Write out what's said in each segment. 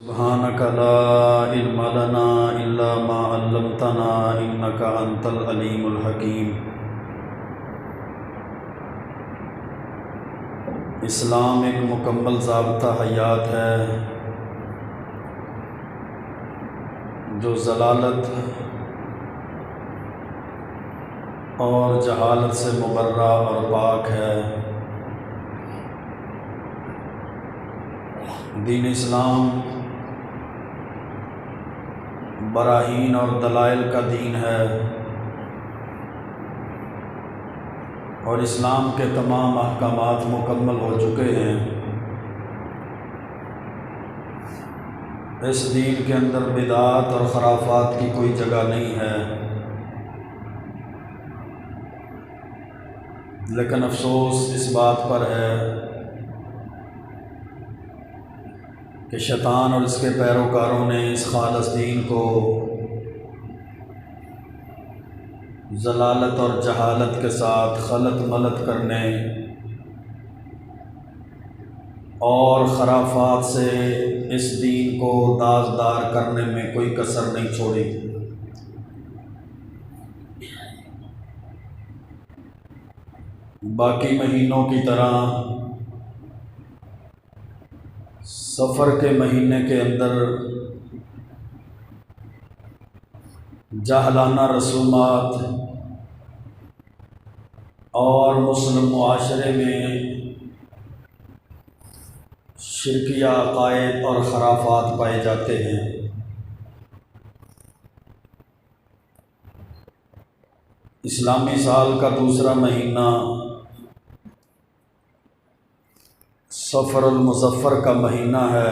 سبحانك لا علم لنا إلا ما علمتنا إنك أنت العليم الحكيم۔ اسلام ایک مکمل ضابطہ حیات ہے جو ضلالت اور جہالت سے مبرہ اور پاک ہے۔ دین اسلام براہین اور دلائل کا دین ہے، اور اسلام کے تمام احکامات مکمل ہو چکے ہیں۔ اس دین کے اندر بدعات اور خرافات کی کوئی جگہ نہیں ہے، لیکن افسوس اس بات پر ہے کہ شیطان اور اس کے پیروکاروں نے اس خالص دین کو ضلالت اور جہالت کے ساتھ خلط ملط کرنے اور خرافات سے اس دین کو داغدار کرنے میں کوئی کسر نہیں چھوڑی۔ باقی مہینوں کی طرح سفر کے مہینے کے اندر جاہلانہ رسومات اور مسلم معاشرے میں شرکیہ عقائد اور خرافات پائے جاتے ہیں۔ اسلامی سال کا دوسرا مہینہ سفر المظفر کا مہینہ ہے۔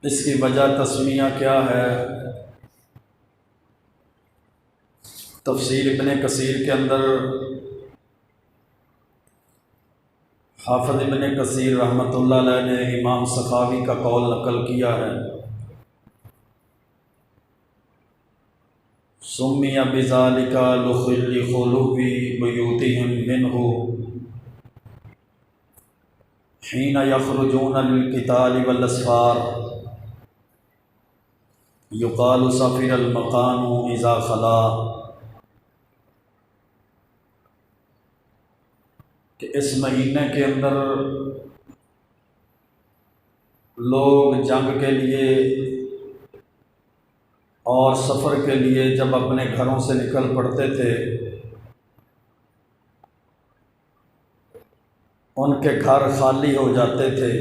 اس کی وجہ تسمیہ کیا ہے؟ تفسیر ابن کثیر کے اندر حافظ ابن کثیر رحمۃ اللہ علیہ نے امام سخاوی کا قول نقل کیا ہے، سمی بذالک لخلو بیوتہم منہ حین یخرجون للقتال والاسفار یقال سفر المکان اذا خلا، کہ اس مہینے کے اندر لوگ جنگ کے لیے اور سفر کے لیے جب اپنے گھروں سے نکل پڑتے تھے، ان کے گھر خالی ہو جاتے تھے۔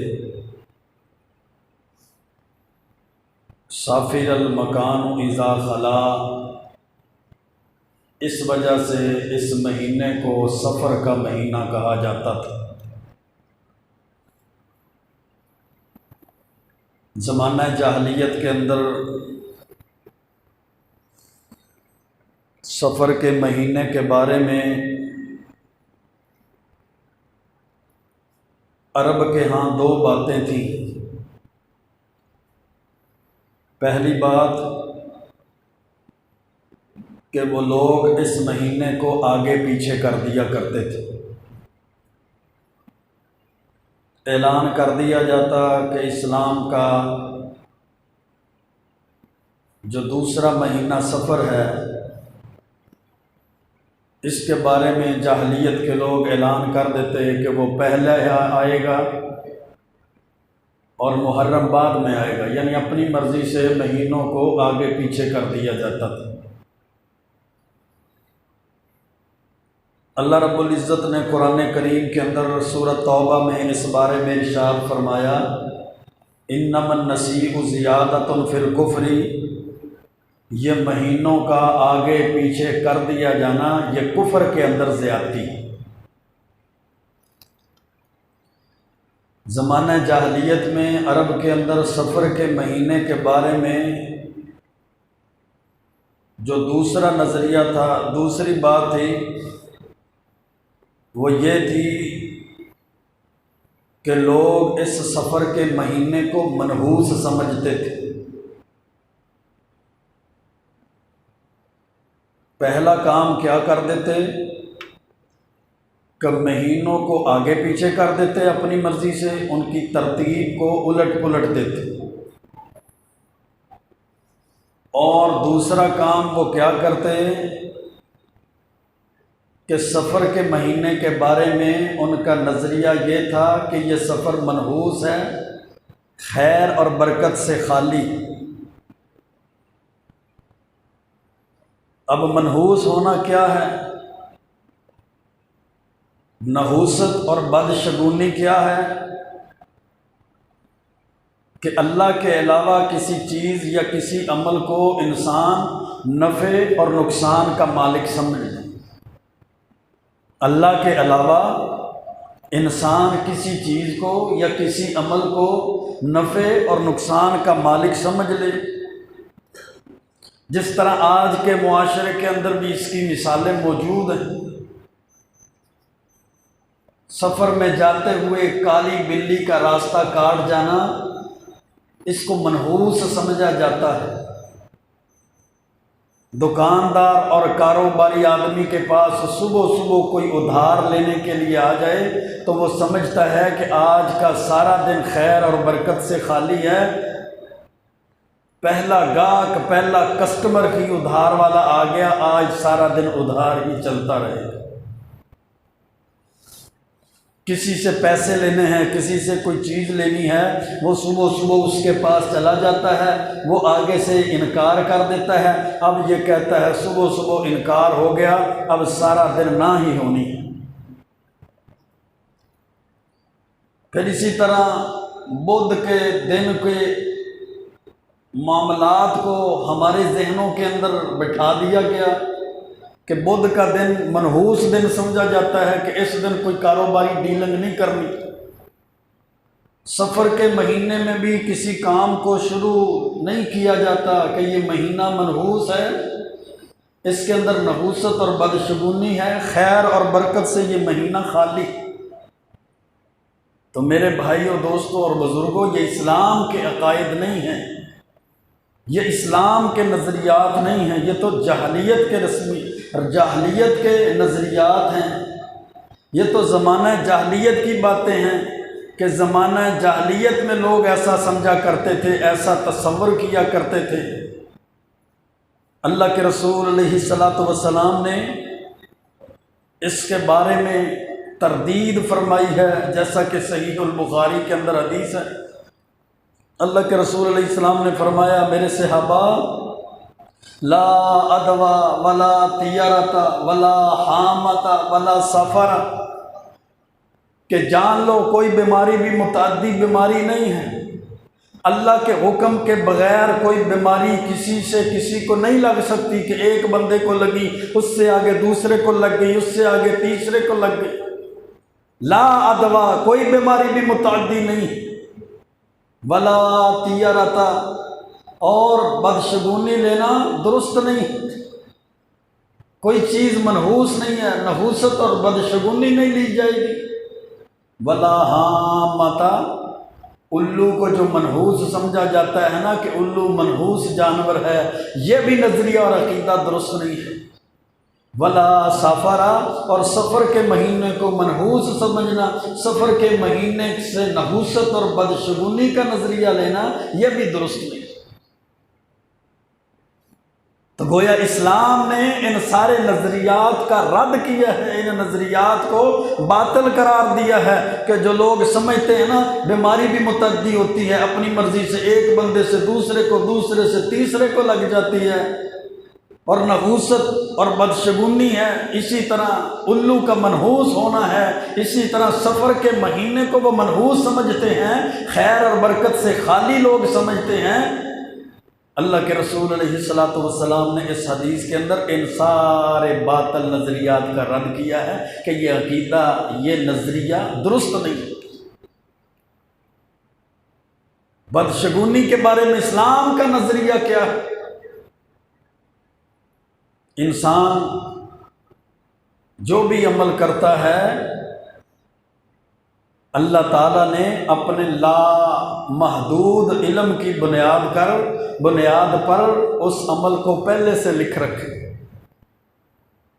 سافر المکان اذا خلا، اس وجہ سے اس مہینے کو سفر کا مہینہ کہا جاتا تھا۔ زمانہ جاہلیت کے اندر سفر کے مہینے کے بارے میں عرب کے ہاں دو باتیں تھیں۔ پہلی بات کہ وہ لوگ اس مہینے کو آگے پیچھے کر دیا کرتے تھے۔ اعلان کر دیا جاتا کہ اسلام کا جو دوسرا مہینہ سفر ہے، اس کے بارے میں جاہلیت کے لوگ اعلان کر دیتے کہ وہ پہلے آئے گا اور محرم بعد میں آئے گا، یعنی اپنی مرضی سے مہینوں کو آگے پیچھے کر دیا جاتا تھا۔ اللہ رب العزت نے قرآن کریم کے اندر سورۃ توبہ میں اس بارے میں ارشاد فرمایا، انما النسیء زیادۃ فی الکفر، یہ مہینوں کا آگے پیچھے کر دیا جانا یہ کفر کے اندر زیادتی۔ زمانہ جاہلیت میں عرب کے اندر سفر کے مہینے کے بارے میں جو دوسرا نظریہ تھا، دوسری بات تھی، وہ یہ تھی کہ لوگ اس سفر کے مہینے کو منحوس سمجھتے تھے۔ پہلا کام کیا کر دیتے کہ مہینوں کو آگے پیچھے کر دیتے اپنی مرضی سے، ان کی ترتیب کو الٹ پلٹ دیتے۔ اور دوسرا کام وہ کیا کرتے کہ سفر کے مہینے کے بارے میں ان کا نظریہ یہ تھا کہ یہ سفر منحوس ہے، خیر اور برکت سے خالی۔ اب منحوس ہونا کیا ہے؟ نحوست اور بدشگونی کیا ہے؟ کہ اللہ کے علاوہ کسی چیز یا کسی عمل کو انسان نفع اور نقصان کا مالک سمجھ لے۔ اللہ کے علاوہ انسان کسی چیز کو یا کسی عمل کو نفع اور نقصان کا مالک سمجھ لے۔ جس طرح آج کے معاشرے کے اندر بھی اس کی مثالیں موجود ہیں۔ سفر میں جاتے ہوئے کالی بلی کا راستہ کاٹ جانا، اس کو منحوس سمجھا جاتا ہے۔ دکاندار اور کاروباری آدمی کے پاس صبح صبح کوئی ادھار لینے کے لیے آ جائے تو وہ سمجھتا ہے کہ آج کا سارا دن خیر اور برکت سے خالی ہے۔ پہلا گاہک، پہلا کسٹمر ہی ادھار والا آ گیا، آج سارا دن ادھار ہی چلتا رہے گا۔ کسی سے پیسے لینے ہیں، کسی سے کوئی چیز لینی ہے، وہ صبح صبح اس کے پاس چلا جاتا ہے، وہ آگے سے انکار کر دیتا ہے۔ اب یہ کہتا ہے صبح صبح انکار ہو گیا، اب سارا دن نہ ہی ہونی ہے۔ پھر اسی طرح بدھ کے دن کے معاملات کو ہمارے ذہنوں کے اندر بٹھا دیا گیا کہ بدھ کا دن منحوس دن سمجھا جاتا ہے کہ اس دن کوئی کاروباری ڈیلنگ نہیں کرنی۔ سفر کے مہینے میں بھی کسی کام کو شروع نہیں کیا جاتا کہ یہ مہینہ منحوس ہے، اس کے اندر نحوست اور بدشگونی ہے، خیر اور برکت سے یہ مہینہ خالی۔ تو میرے بھائیوں، دوستوں اور بزرگوں، یہ اسلام کے عقائد نہیں ہیں، یہ اسلام کے نظریات نہیں ہیں، یہ تو جاہلیت کے جاہلیت کے نظریات ہیں۔ یہ تو زمانہ جاہلیت کی باتیں ہیں کہ زمانہ جاہلیت میں لوگ ایسا سمجھا کرتے تھے، ایسا تصور کیا کرتے تھے۔ اللہ کے رسول علیہ الصلاۃ والسلام نے اس کے بارے میں تردید فرمائی ہے، جیسا کہ صحیح البخاری کے اندر حدیث ہے۔ اللہ کے رسول علیہ السلام نے فرمایا، میرے صحابہ، لا ادوا ولا طیرۃ ولا حامۃ ولا سفر، کہ جان لو کوئی بیماری بھی متعدی بیماری نہیں ہے۔ اللہ کے حکم کے بغیر کوئی بیماری کسی سے کسی کو نہیں لگ سکتی کہ ایک بندے کو لگی، اس سے آگے دوسرے کو لگ گئی، اس سے آگے تیسرے کو لگ گئی۔ لا ادوا، کوئی بیماری بھی متعدی نہیں، ولا طیرۃ، اور بدشگونی لینا درست نہیں، کوئی چیز منحوس نہیں ہے، نحوست اور بدشگونی نہیں لی جائے گی۔ ولا حامۃ، الو کو جو منحوس سمجھا جاتا ہے نا کہ الو منحوس جانور ہے، یہ بھی نظریہ اور عقیدہ درست نہیں ہے۔ ولا سفر، اور سفر کے مہینے کو منحوس سمجھنا، سفر کے مہینے سے نحوست اور بدشگونی کا نظریہ لینا، یہ بھی درست نہیں۔ تو گویا اسلام نے ان سارے نظریات کا رد کیا ہے، ان نظریات کو باطل قرار دیا ہے کہ جو لوگ سمجھتے ہیں نا بیماری بھی متعدی ہوتی ہے، اپنی مرضی سے ایک بندے سے دوسرے کو، دوسرے سے تیسرے کو لگ جاتی ہے، اور نحوست اور بدشگونی ہے، اسی طرح الو کا منحوس ہونا ہے، اسی طرح سفر کے مہینے کو وہ منحوس سمجھتے ہیں، خیر اور برکت سے خالی لوگ سمجھتے ہیں۔ اللہ کے رسول علیہ الصلاۃ والسلام نے اس حدیث کے اندر ان سارے باطل نظریات کا رد کیا ہے کہ یہ عقیدہ، یہ نظریہ درست نہیں۔ بدشگونی کے بارے میں اسلام کا نظریہ کیا ہے؟ انسان جو بھی عمل کرتا ہے، اللہ تعالیٰ نے اپنے لا محدود علم کی بنیاد پر اس عمل کو پہلے سے لکھ رکھے۔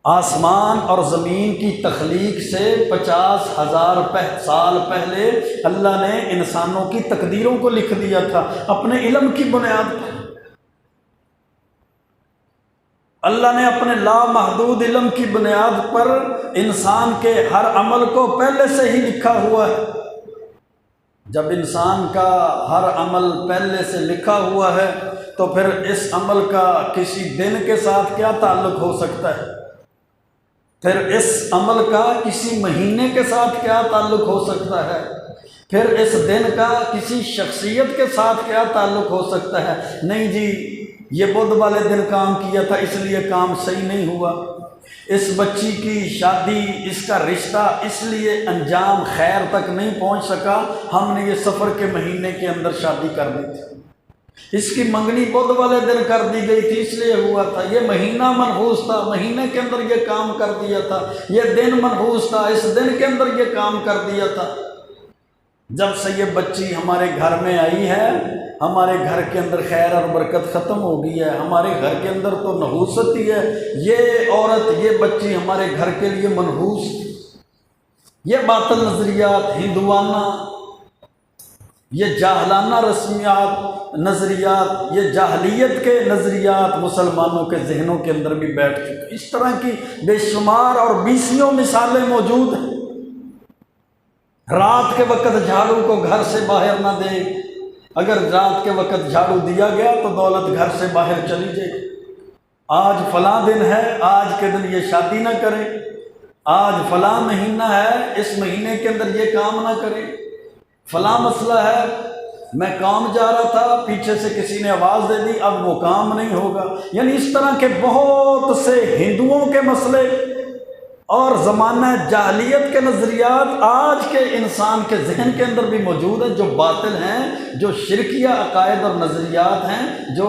آسمان اور زمین کی تخلیق سے 50,000 سال پہلے اللہ نے انسانوں کی تقدیروں کو لکھ دیا تھا اپنے علم کی بنیاد پر۔ اللہ نے اپنے لامحدود علم کی بنیاد پر انسان کے ہر عمل کو پہلے سے ہی لکھا ہوا ہے۔ جب انسان کا ہر عمل پہلے سے لکھا ہوا ہے تو پھر اس عمل کا کسی دن کے ساتھ کیا تعلق ہو سکتا ہے؟ پھر اس عمل کا کسی مہینے کے ساتھ کیا تعلق ہو سکتا ہے؟ پھر اس دن کا کسی شخصیت کے ساتھ کیا تعلق ہو سکتا ہے؟ نہیں جی، یہ بدھ والے دن کام کیا تھا اس لیے کام صحیح نہیں ہوا، اس بچی کی شادی، اس کا رشتہ اس لیے انجام خیر تک نہیں پہنچ سکا، ہم نے یہ سفر کے مہینے کے اندر شادی کر دی تھی، اس کی منگنی بدھ والے دن کر دی گئی تھی اس لیے ہوا تھا، یہ مہینہ منحوس تھا، مہینے کے اندر یہ کام کر دیا تھا، یہ دن منحوس تھا، اس دن کے اندر یہ کام کر دیا تھا۔ جب سے یہ بچی ہمارے گھر میں آئی ہے، ہمارے گھر کے اندر خیر اور برکت ختم ہو گئی ہے، ہمارے گھر کے اندر تو نحوست ہی ہے، یہ عورت، یہ بچی ہمارے گھر کے لیے منحوس، یہ باطل نظریات، ہندوانہ، یہ جاہلانہ رسمیات، نظریات، یہ جاہلیت کے نظریات مسلمانوں کے ذہنوں کے اندر بھی بیٹھ چکے۔ اس طرح کی بے شمار اور بیسیوں مثالیں موجود ہیں۔ رات کے وقت جھاڑو کو گھر سے باہر نہ دے، اگر رات کے وقت جھاڑو دیا گیا تو دولت گھر سے باہر چلی جائے گی۔ آج فلاں دن ہے، آج کے دن یہ شادی نہ کریں، آج فلاں مہینہ ہے، اس مہینے کے اندر یہ کام نہ کریں، فلاں مسئلہ ہے، میں کام جا رہا تھا، پیچھے سے کسی نے آواز دے دی، اب وہ کام نہیں ہوگا۔ یعنی اس طرح کے بہت سے ہندوؤں کے مسئلے اور زمانہ جاہلیت کے نظریات آج کے انسان کے ذہن کے اندر بھی موجود ہیں، جو باطل ہیں، جو شرکیہ عقائد اور نظریات ہیں، جو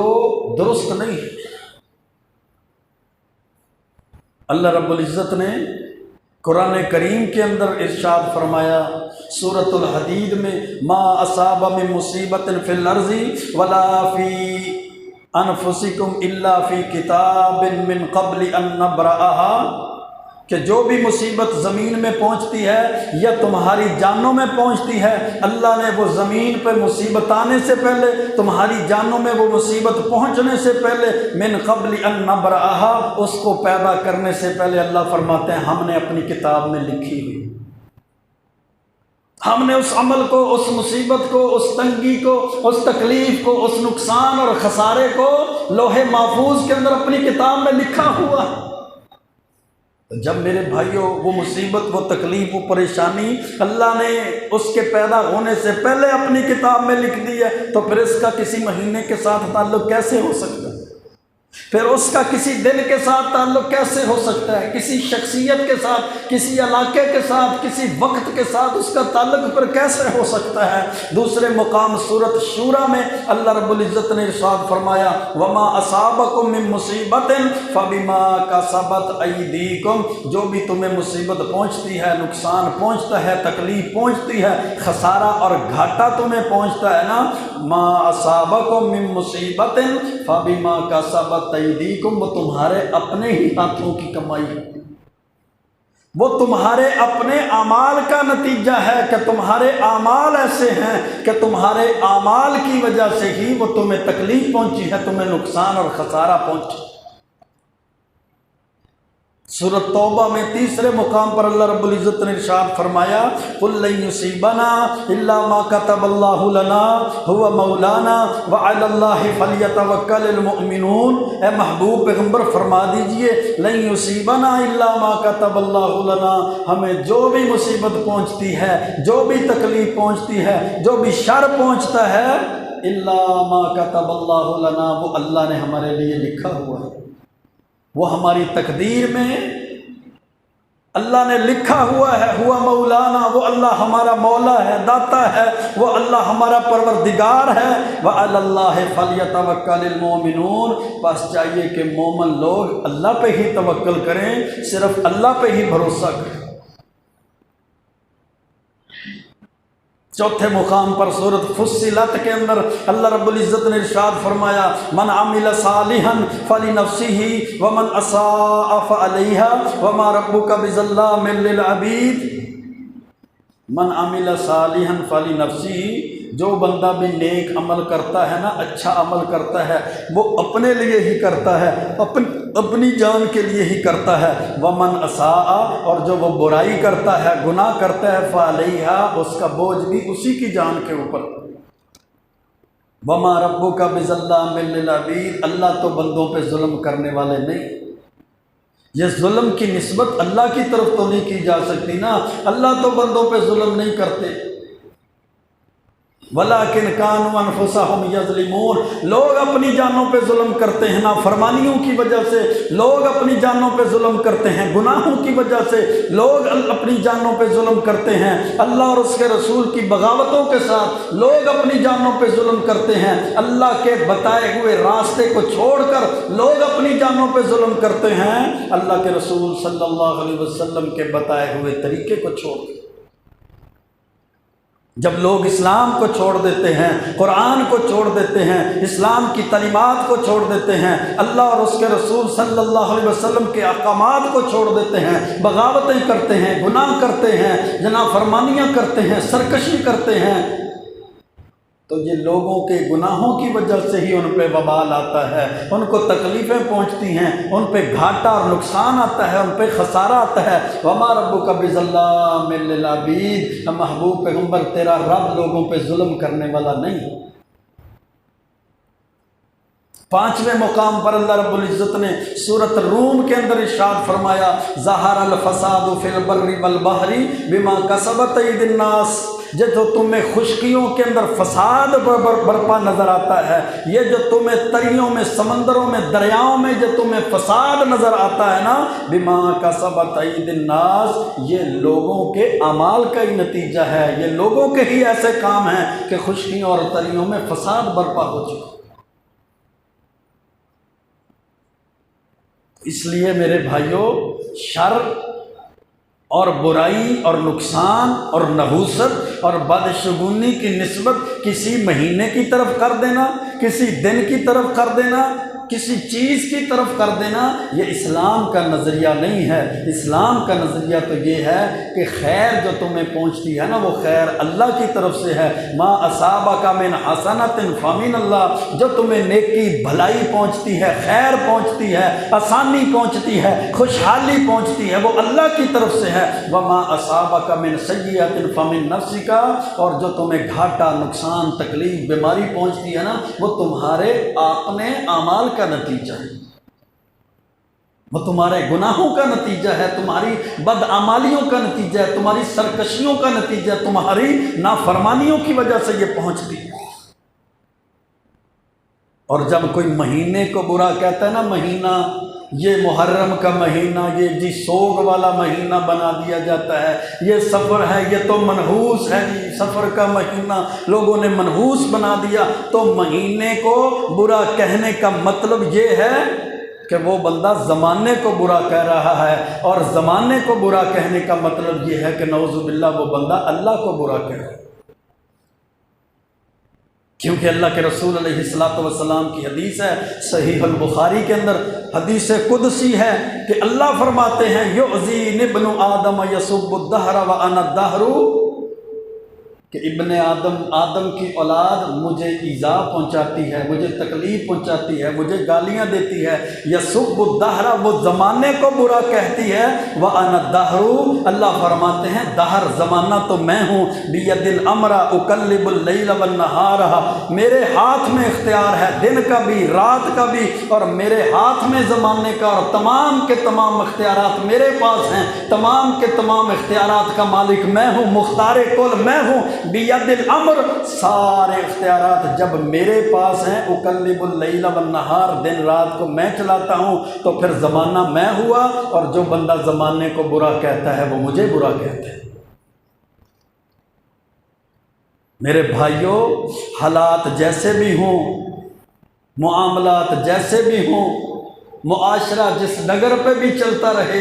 درست نہیں ہیں۔ اللہ رب العزت نے قرآن کریم کے اندر ارشاد فرمایا سورۃ الحدید میں، ما اصاب من مصیبت فی الارض ولا فی انفسکم الا فی کتاب من قبل ان نبرأها، کہ جو بھی مصیبت زمین میں پہنچتی ہے یا تمہاری جانوں میں پہنچتی ہے، اللہ نے وہ زمین پہ مصیبت آنے سے پہلے، تمہاری جانوں میں وہ مصیبت پہنچنے سے پہلے، من قبل ان نبرأها، اس کو پیدا کرنے سے پہلے اللہ فرماتے ہیں ہم نے اپنی کتاب میں لکھی ہوئی، ہم نے اس عمل کو، اس مصیبت کو، اس تنگی کو، اس تکلیف کو، اس نقصان اور خسارے کو لوح محفوظ کے اندر اپنی کتاب میں لکھا ہوا ہے۔ جب میرے بھائیوں وہ مصیبت، وہ تکلیف، وہ پریشانی اللہ نے اس کے پیدا ہونے سے پہلے اپنی کتاب میں لکھ دی ہے، تو پھر اس کا کسی مہینے کے ساتھ تعلق کیسے ہو سکتا ہے؟ پھر اس کا کسی دن کے ساتھ تعلق کیسے ہو سکتا ہے؟ کسی شخصیت کے ساتھ، کسی علاقے کے ساتھ، کسی وقت کے ساتھ اس کا تعلق پھر کیسے ہو سکتا ہے؟ دوسرے مقام سورۃ شورى میں اللہ رب العزت نے ارشاد فرمایا وما اصابکم من مصیبت فبما کسبت ایدیکم، جو بھی تمہیں مصیبت پہنچتی ہے، نقصان پہنچتا ہے، تکلیف پہنچتی ہے، خسارہ اور گھاٹا تمہیں پہنچتا ہے نا، ما اصابکم من مصیبت فبما کسبت ایدیکم، وہ تمہارے اپنے ہی ہاتھوں کی کمائی ہے، وہ تمہارے اپنے اعمال کا نتیجہ ہے، کہ تمہارے اعمال ایسے ہیں کہ تمہارے اعمال کی وجہ سے ہی وہ تمہیں تکلیف پہنچی ہے، تمہیں نقصان اور خسارہ پہنچی۔ سورۃ توبہ میں تیسرے مقام پر اللہ رب العزت نے ارشاد فرمایا قل لن یصیبنا الا ما كتب اللہ لنا هو مولانا وعلی اللہ فلیتوکل المؤمنون، اے محبوب پیغمبر فرما دیجئے لن یصیبنا الا ما كتب اللہ لنا، ہمیں جو بھی مصیبت پہنچتی ہے، جو بھی تکلیف پہنچتی ہے، جو بھی شر پہنچتا ہے، الا ما كتب اللہ لنا، وہ اللہ نے ہمارے لیے لکھا ہوا ہے، وہ ہماری تقدیر میں اللہ نے لکھا ہوا ہے، ہوا مولانا، وہ اللہ ہمارا مولا ہے، داتا ہے، وہ اللہ ہمارا پروردگار ہے، وعلی اللہ فلیتوکل المؤمنون، بس چاہیے کہ مومن لوگ اللہ پہ ہی توکل کریں، صرف اللہ پہ ہی بھروسہ کریں۔ چوتھے مقام پر سورۃ فصلت کے اندر اللہ رب العزت نے ارشاد فرمایا من عمل صالحا فلنفسه ومن اساء فعليها وما ربك بظلام للعبید۔ من عمل صالحا فلنفسه، جو بندہ بھی نیک عمل کرتا ہے نا، اچھا عمل کرتا ہے، وہ اپنے لیے ہی کرتا ہے، اپنی جان کے لیے ہی کرتا ہے۔ ومن اساء، اور جو وہ برائی کرتا ہے، گناہ کرتا ہے، فعلیہا، اس کا بوجھ بھی اسی کی جان کے اوپر۔ وما ربک بظلام للعبید، اللہ تو بندوں پہ ظلم کرنے والے نہیں۔ یہ ظلم کی نسبت اللہ کی طرف تو نہیں کی جا سکتی نا، اللہ تو بندوں پہ ظلم نہیں کرتے۔ وَلَٰكِنْ كَانُوا أَنفُسَهُمْ يَظْلِمُونَ، لوگ اپنی جانوں پہ ظلم کرتے ہیں، نافرمانیوں کی وجہ سے لوگ اپنی جانوں پہ ظلم کرتے ہیں، گناہوں کی وجہ سے لوگ اپنی جانوں پہ ظلم کرتے ہیں، اللہ اور اس کے رسول کی بغاوتوں کے ساتھ لوگ اپنی جانوں پہ ظلم کرتے ہیں، اللہ کے بتائے ہوئے راستے کو چھوڑ کر لوگ اپنی جانوں پہ ظلم کرتے ہیں، اللہ کے رسول صلی اللہ علیہ وسلم کے بتائے ہوئے طریقے کو چھوڑ کر۔ جب لوگ اسلام کو چھوڑ دیتے ہیں، قرآن کو چھوڑ دیتے ہیں، اسلام کی تعلیمات کو چھوڑ دیتے ہیں، اللہ اور اس کے رسول صلی اللہ علیہ وسلم کے احکامات کو چھوڑ دیتے ہیں، بغاوتیں کرتے ہیں، گناہ کرتے ہیں، نافرمانیاں کرتے ہیں، سرکشی کرتے ہیں، تو یہ لوگوں کے گناہوں کی وجہ سے ہی ان پہ وبال آتا ہے، ان کو تکلیفیں پہنچتی ہیں، ان پہ گھاٹا اور نقصان آتا ہے، ان پہ خسارہ آتا ہے۔ وَمَا رَبُّكَ بِظَلَّامٍ لِّلْعَبِيدِ، محبوب پیغمبر تیرا رب لوگوں پہ ظلم کرنے والا نہیں۔ پانچویں مقام پر اللہ رب العزت نے سورۃ روم کے اندر ارشاد فرمایا ظَهَرَ الْفَسَادُ فِي الْبَرِّ وَالْبَحْرِ بِمَا كَسَبَتْ أَيْدِي النَّاسِ، جو تمہیں خشکیوں کے اندر فساد برپا نظر آتا ہے، یہ جو تمہیں تریوں میں، سمندروں میں، دریاؤں میں جو تمہیں فساد نظر آتا ہے نا، بما کسبت ایدی الناس، یہ لوگوں کے اعمال کا ہی نتیجہ ہے، یہ لوگوں کے ہی ایسے کام ہیں کہ خشکیوں اور تریوں میں فساد برپا ہو چکا۔ اس لیے میرے بھائیوں، شر اور برائی اور نقصان اور نحوست اور بدشگونی کی نسبت کسی مہینے کی طرف کر دینا، کسی دن کی طرف کر دینا، کسی چیز کی طرف کر دینا، یہ اسلام کا نظریہ نہیں ہے۔ اسلام کا نظریہ تو یہ ہے کہ خیر جو تمہیں پہنچتی ہے نا، وہ خیر اللہ کی طرف سے ہے۔ ما اصابک من حسنۃ فمن اللہ، جو تمہیں نیکی بھلائی پہنچتی ہے، خیر پہنچتی ہے، آسانی پہنچتی ہے، خوشحالی پہنچتی ہے، وہ اللہ کی طرف سے ہے۔ وما اصابک من سیئۃ فمن نفسک، اور جو تمہیں گھاٹا، نقصان، تکلیف، بیماری پہنچتی ہے نا، وہ تمہارے اپنے اعمال کا نتیجہ ہے، وہ تمہارے گناہوں کا نتیجہ ہے، تمہاری بدعمالیوں کا نتیجہ ہے، تمہاری سرکشیوں کا نتیجہ ہے، تمہاری نافرمانیوں کی وجہ سے یہ پہنچتی ہے۔ اور جب کوئی مہینے کو برا کہتا ہے نا، مہینہ یہ محرم کا مہینہ، یہ جی سوگ والا مہینہ بنا دیا جاتا ہے، یہ سفر ہے، یہ تو منحوس ہے جی، سفر کا مہینہ لوگوں نے منحوس بنا دیا، تو مہینے کو برا کہنے کا مطلب یہ ہے کہ وہ بندہ زمانے کو برا کہہ رہا ہے، اور زمانے کو برا کہنے کا مطلب یہ ہے کہ نعوذ باللہ وہ بندہ اللہ کو برا کہہ رہا ہے۔ کیونکہ اللہ کے رسول علیہ السلام کی حدیث ہے صحیح البخاری کے اندر، حدیث قدسی ہے کہ اللہ فرماتے ہیں یؤذینی ابن آدم یسب الدہر وانا الدہر، کہ ابن آدم کی اولاد مجھے ایذا پہنچاتی ہے، مجھے تکلیف پہنچاتی ہے، مجھے گالیاں دیتی ہے، یسب الدہر، وہ زمانے کو برا کہتی ہے، وانا الدہر، اللہ فرماتے ہیں دہر زمانہ تو میں ہوں، بید الامر اقلب اللیل والنہار، میرے ہاتھ میں اختیار ہے دن کا بھی رات کا بھی، اور میرے ہاتھ میں زمانے کا اور تمام کے تمام اختیارات میرے پاس ہیں، تمام کے تمام اختیارات کا مالک میں ہوں، مختار کل میں ہوں، بید الامر، سارے اختیارات جب میرے پاس ہیں، اقلب اللیل والنہار، دن رات کو میں چلاتا ہوں، تو پھر زمانہ میں ہوا، اور جو بندہ زمانے کو برا کہتا ہے وہ مجھے برا کہتا ہے۔ میرے بھائیوں، حالات جیسے بھی ہوں، معاملات جیسے بھی ہوں، معاشرہ جس ڈگر پہ بھی چلتا رہے،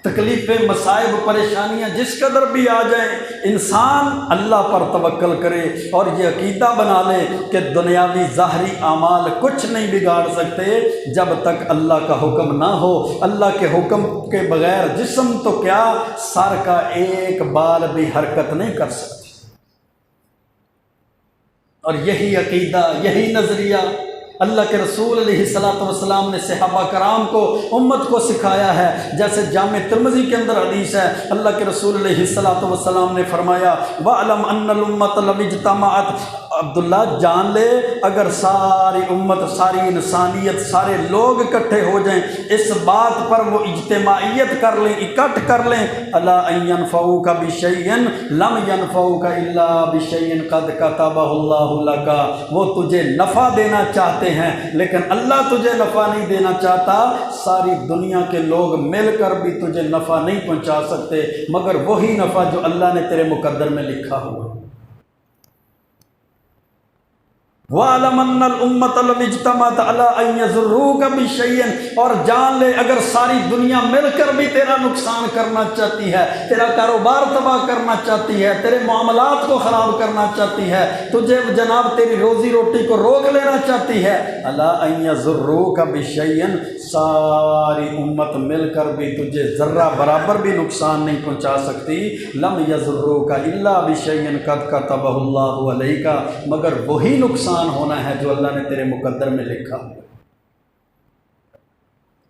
تکلیفیں، مصائب، پریشانیاں جس قدر بھی آ جائیں، انسان اللہ پر توکل کرے اور یہ عقیدہ بنا لے کہ دنیاوی ظاہری اعمال کچھ نہیں بگاڑ سکتے جب تک اللہ کا حکم نہ ہو۔ اللہ کے حکم کے بغیر جسم تو کیا، سر کا ایک بال بھی حرکت نہیں کر سکتی۔ اور یہی عقیدہ، یہی نظریہ اللہ کے رسول علیہ الصلوۃ والسلام نے صحابہ کرام کو، امت کو سکھایا ہے۔ جیسے جامع ترمذی کے اندر حدیث ہے، اللہ کے رسول علیہ الصلوۃ والسلام نے فرمایا وَاعْلَمْ أَنَّ الْأُمَّةَ لَوْ اجْتَمَعَتْ، عبداللہ جان لے اگر ساری امت، ساری انسانیت، سارے لوگ اکٹھے ہو جائیں، اس بات پر وہ اجتماعیت کر لیں، اکٹھ کر لیں، أَلَا أَن يَنْفَعُوكَ بِشَيْءٍ لَمْ يَنْفَعُوكَ إِلَّا بِشَيْءٍ قَدْ كَتَبَهُ اللَّهُ لَكَ، وہ تجھے نفع دینا چاہتے ہیں لیکن اللہ تجھے نفع نہیں دینا چاہتا۔ ساری دنیا کے لوگ مل کر بھی تجھے نفع نہیں پہنچا سکتے مگر وہی نفع جو اللہ نے تیرے مقدر میں لکھا ہوا۔ وَاعْلَمْ أَنَّ الْأُمَّةَ لَوْ اجْتَمَعَتْ عَلَىٰ أَن يَضُرُّوكَ بِشَيْءٍ، اور جان لے اگر ساری دنیا مل کر بھی تیرا نقصان کرنا چاہتی ہے، تیرا کاروبار تباہ کرنا چاہتی ہے، تیرے معاملات کو خراب کرنا چاہتی ہے، تجھے جناب تیری روزی روٹی کو روک لینا چاہتی ہے، عَلَىٰ أَن يَضُرُّوكَ بِشَيْءٍ، ساری امت مل کر بھی تجھے ذرہ برابر بھی نقصان نہیں پہنچا سکتی، لَمْ يَضُرُّوكَ إِلَّا بِشَيْءٍ قَدْ كَتَبَهُ اللَّهُ عَلَيْكَ، مگر وہی نقصان ہونا ہے جو اللہ نے تیرے مقدر میں لکھا۔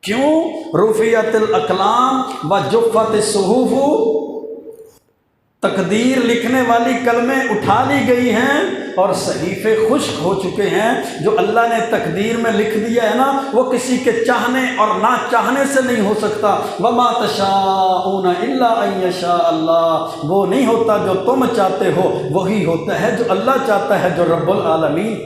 کیوں؟ رفعت الاقلام وجفت الصحف، تقدیر لکھنے والی کلمیں اٹھا لی گئی ہیں اور صحیفے خشک ہو چکے ہیں۔ جو اللہ نے تقدیر میں لکھ دیا ہے نا، وہ کسی کے چاہنے اور نہ چاہنے سے نہیں ہو سکتا۔ وما تشاءون الا ان یشاء اللہ، وہ نہیں ہوتا جو تم چاہتے ہو، وہی ہوتا ہے جو اللہ چاہتا ہے، جو رب العالمین۔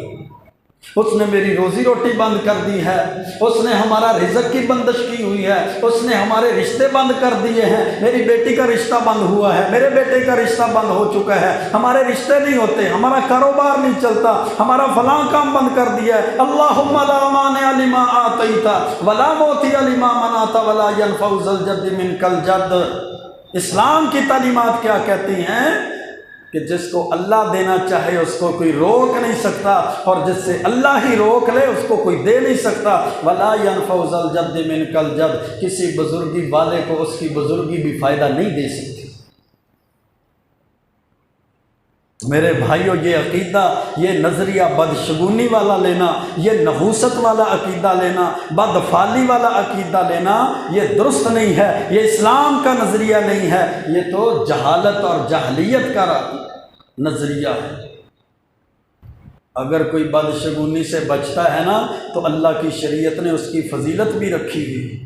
اس نے میری روزی روٹی بند کر دی ہے، اس نے ہمارا رزق کی بندش کی ہوئی ہے، اس نے ہمارے رشتے بند کر دیے ہیں۔ میری بیٹی کا رشتہ بند ہوا ہے، میرے بیٹے کا رشتہ بند ہو چکا ہے، ہمارے رشتے نہیں ہوتے، ہمارا کاروبار نہیں چلتا، ہمارا فلاں کام بند کر دیا ہے۔ اللہم لا مانع لما آتیت ولا معطی لما منعت ولا ینفع ذا الجد منک الجد۔ اسلام کی تعلیمات کیا کہتی ہیں کہ جس کو اللہ دینا چاہے اس کو کوئی روک نہیں سکتا، اور جس سے اللہ ہی روک لے اس کو کوئی دے نہیں سکتا۔ وَلَا يَنْفَعُ ذَا الْجَدِّ مِنْكَ الْجَدِّ، کسی بزرگی والے کو اس کی بزرگی بھی فائدہ نہیں دے سکتی۔ میرے بھائیو، یہ عقیدہ، یہ نظریہ بدشگونی والا لینا، یہ نحوست والا عقیدہ لینا، بدفعلی والا عقیدہ لینا، یہ درست نہیں ہے، یہ اسلام کا نظریہ نہیں ہے، یہ تو جہالت اور جاہلیت کا نظریہ ہے۔ اگر کوئی بدشگونی سے بچتا ہے نا تو اللہ کی شریعت نے اس کی فضیلت بھی رکھی ہوئی۔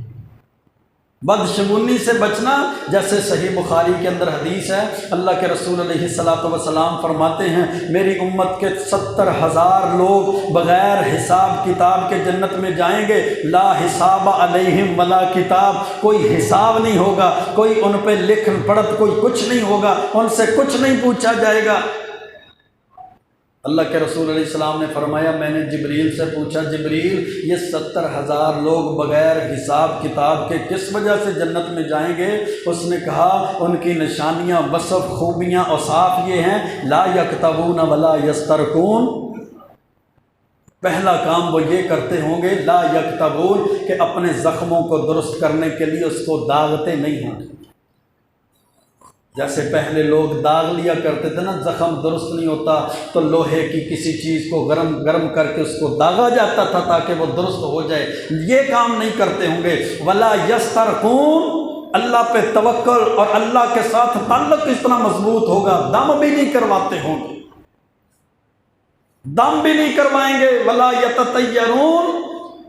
بدشگونی سے بچنا، جیسے صحیح بخاری کے اندر حدیث ہے، اللہ کے رسول علیہ الصلوۃ والسلام فرماتے ہیں میری امت کے 70,000 لوگ بغیر حساب کتاب کے جنت میں جائیں گے، لا حساب علیہم ولا کتاب، کوئی حساب نہیں ہوگا، کوئی ان پہ لکھ پڑھت کوئی کچھ نہیں ہوگا، ان سے کچھ نہیں پوچھا جائے گا۔ اللہ کے رسول علیہ السلام نے فرمایا میں نے جبریل سے پوچھا، جبریل یہ 70,000 لوگ بغیر حساب کتاب کے کس وجہ سے جنت میں جائیں گے؟ اس نے کہا ان کی نشانیاں، وصف، خوبیاں، اوصاف یہ ہیں، لا یکتبون ولا یسترقون۔ پہلا کام وہ یہ کرتے ہوں گے، لا یکتبون، کہ اپنے زخموں کو درست کرنے کے لیے اس کو داغتے نہیں ہوں گے۔ جیسے پہلے لوگ داغ لیا کرتے تھے نا، زخم درست نہیں ہوتا تو لوہے کی کسی چیز کو گرم کر کے اس کو داغا جاتا تھا تاکہ وہ درست ہو جائے، یہ کام نہیں کرتے ہوں گے۔ ولا یسترقون، اللہ پہ توکل اور اللہ کے ساتھ تعلق کس طرح مضبوط ہوگا، دم بھی نہیں کرواتے ہوں گے، دم بھی نہیں کروائیں گے۔ ولا یتطیرون،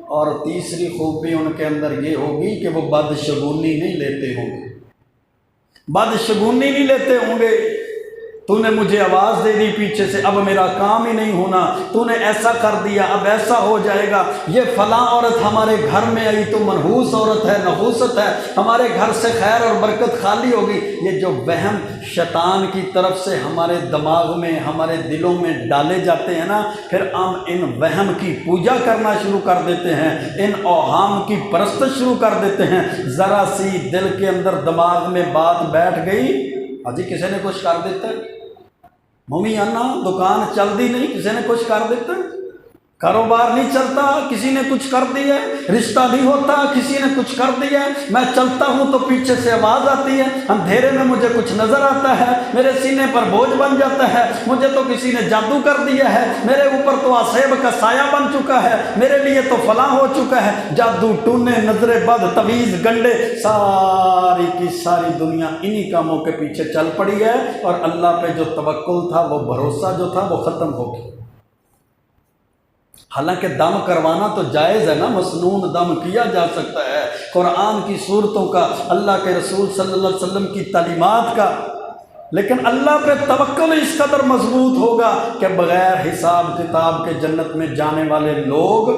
اور تیسری خوبی ان کے اندر یہ ہوگی کہ وہ بدشگونی نہیں لیتے ہوں گے، بدشگونی نہیں لیتے ہوں گے۔ تو نے مجھے آواز دے دی پیچھے سے، اب میرا کام ہی نہیں ہونا، تو نے ایسا کر دیا، اب ایسا ہو جائے گا، یہ فلاں عورت ہمارے گھر میں آئی تو منحوس عورت ہے، نحوست ہے، ہمارے گھر سے خیر اور برکت خالی ہوگی۔ یہ جو وہم شیطان کی طرف سے ہمارے دماغ میں، ہمارے دلوں میں ڈالے جاتے ہیں نا، پھر ہم ان وہم کی پوجا کرنا شروع کر دیتے ہیں، ان اوہام کی پرستش شروع کر دیتے ہیں۔ ذرا سی دل کے اندر دماغ میں بات بیٹھ گئی، اجی کسی نے کچھ کر دیتا ہے، ممی انا دکان چلتی نہیں، کسی نے کچھ کر دیتا، کاروبار نہیں چلتا، کسی نے کچھ کر دیا، رشتہ نہیں ہوتا، کسی نے کچھ کر دیا، میں چلتا ہوں تو پیچھے سے آواز آتی ہے، اندھیرے میں مجھے کچھ نظر آتا ہے، میرے سینے پر بوجھ بن جاتا ہے، مجھے تو کسی نے جادو کر دیا ہے، میرے اوپر تو آسیب کا سایہ بن چکا ہے، میرے لیے تو فلاں ہو چکا ہے، جادو ٹونے، نظر بد، تویز، گنڈے، ساری کی ساری دنیا انہی کاموں کے پیچھے چل پڑی ہے، اور اللہ پہ جو توکل تھا، وہ بھروسہ جو تھا، وہ ختم ہو گیا۔ حالانکہ دم کروانا تو جائز ہے نا، مسنون دم کیا جا سکتا ہے، قرآن کی صورتوں کا، اللہ کے رسول صلی اللہ علیہ وسلم کی تعلیمات کا، لیکن اللہ پہ توکل اس قدر مضبوط ہوگا کہ بغیر حساب کتاب کے جنت میں جانے والے لوگ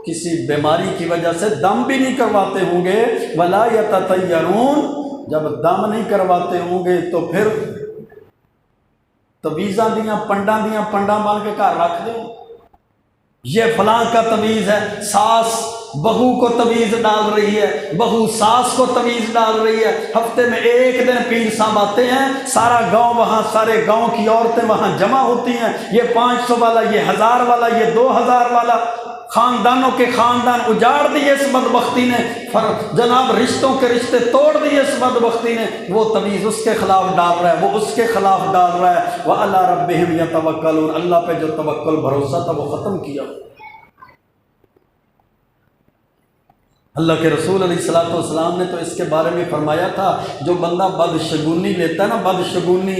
کسی بیماری کی وجہ سے دم بھی نہیں کرواتے ہوں گے، ولا یتطیرون، جب دم نہیں کرواتے ہوں گے تو پھر تویزاں دیاں پنڈاں مان کے گھر رکھ دیں، یہ فلاں کا تویز ہے، ساس بہو کو تویز ڈال رہی ہے، بہو ساس کو تویز ڈال رہی ہے، ہفتے میں ایک دن پیر صاحب آتے ہیں، سارا گاؤں وہاں، سارے گاؤں کی عورتیں وہاں جمع ہوتی ہیں، یہ 500 والا، یہ 1000 والا، یہ 2000 والا، خاندانوں کے خاندان اجاڑ دیے اس بدبختی نے، جناب رشتوں کے رشتے توڑ دیے اس بدبختی نے، وہ تویز اس کے خلاف ڈال رہا ہے، وہ اس کے خلاف ڈال رہا ہے، وَعَلَىٰ رَبِّهِمْ يَتَوَكَّلُونَ، اللہ پہ جو توکل بھروسہ تھا وہ ختم کیا۔ اللہ کے رسول علیہ الصلوۃ والسلام نے تو اس کے بارے میں فرمایا تھا، جو بندہ بدشگونی لیتا ہے نا، بدشگونی،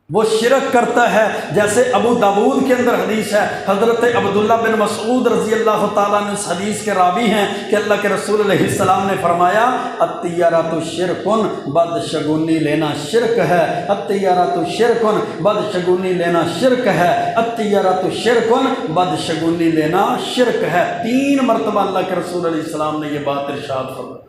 وہ شرک کرتا ہے۔ جیسے ابو داود کے اندر حدیث ہے، حضرت عبداللہ بن مسعود رضی اللہ تعالیٰ عنہ اس حدیث کے راوی ہیں کہ اللہ کے رسول علیہ السلام نے فرمایا، الطیرۃ شرکن، بدشگونی لینا شرک ہے، الطیرۃ شرکن، بدشگونی لینا شرک ہے، الطیرۃ شرکن، بدشگونی لینا شرک ہے۔ 3 مرتبہ اللہ کے رسول علیہ السلام نے یہ بات ارشاد فرمائی۔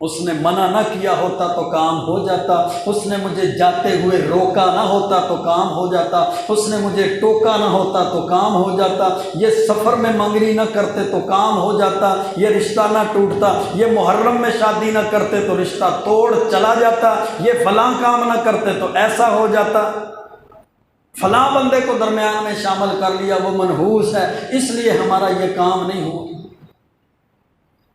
اس نے منع نہ کیا ہوتا تو کام ہو جاتا، اس نے مجھے جاتے ہوئے روکا نہ ہوتا تو کام ہو جاتا، اس نے مجھے ٹوکا نہ ہوتا تو کام ہو جاتا، یہ سفر میں منگنی نہ کرتے تو کام ہو جاتا، یہ رشتہ نہ ٹوٹتا، یہ محرم میں شادی نہ کرتے تو رشتہ توڑ چلا جاتا، یہ فلاں کام نہ کرتے تو ایسا ہو جاتا، فلاں بندے کو درمیان میں شامل کر لیا، وہ منحوس ہے، اس لیے ہمارا یہ کام نہیں ہوا۔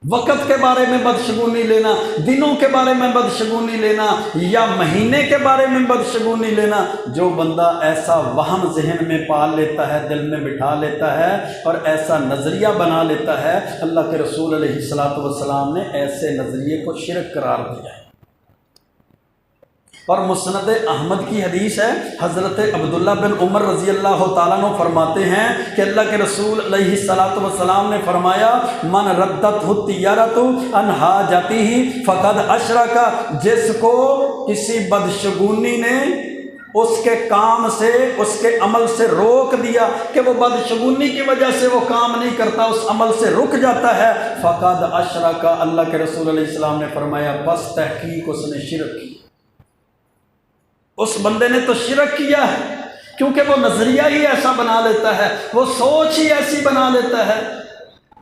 وقت کے بارے میں بدشگونی لینا، دنوں کے بارے میں بدشگونی لینا، یا مہینے کے بارے میں بدشگونی لینا، جو بندہ ایسا وہم ذہن میں پال لیتا ہے، دل میں بٹھا لیتا ہے اور ایسا نظریہ بنا لیتا ہے، اللہ کے رسول علیہ الصلوۃ والسلام نے ایسے نظریے کو شرک قرار دیا ہے۔ اور مسند احمد کی حدیث ہے، حضرت عبداللہ بن عمر رضی اللہ تعالیٰ عنہ فرماتے ہیں کہ اللہ کے رسول علیہ الصلوۃ والسلام نے فرمایا، من ردت الطیرۃ عن حاجتہ فقد اشرک، جس کو کسی بدشگونی نے اس کے کام سے، اس کے عمل سے روک دیا کہ وہ بدشگونی کی وجہ سے وہ کام نہیں کرتا، اس عمل سے رک جاتا ہے، فقد اشرک، اللہ کے رسول علیہ السلام نے فرمایا بس تحقیق اس نے شرک کی، اس بندے نے تو شرک کیا ہے، کیونکہ وہ نظریہ ہی ایسا بنا لیتا ہے، وہ سوچ ہی ایسی بنا لیتا ہے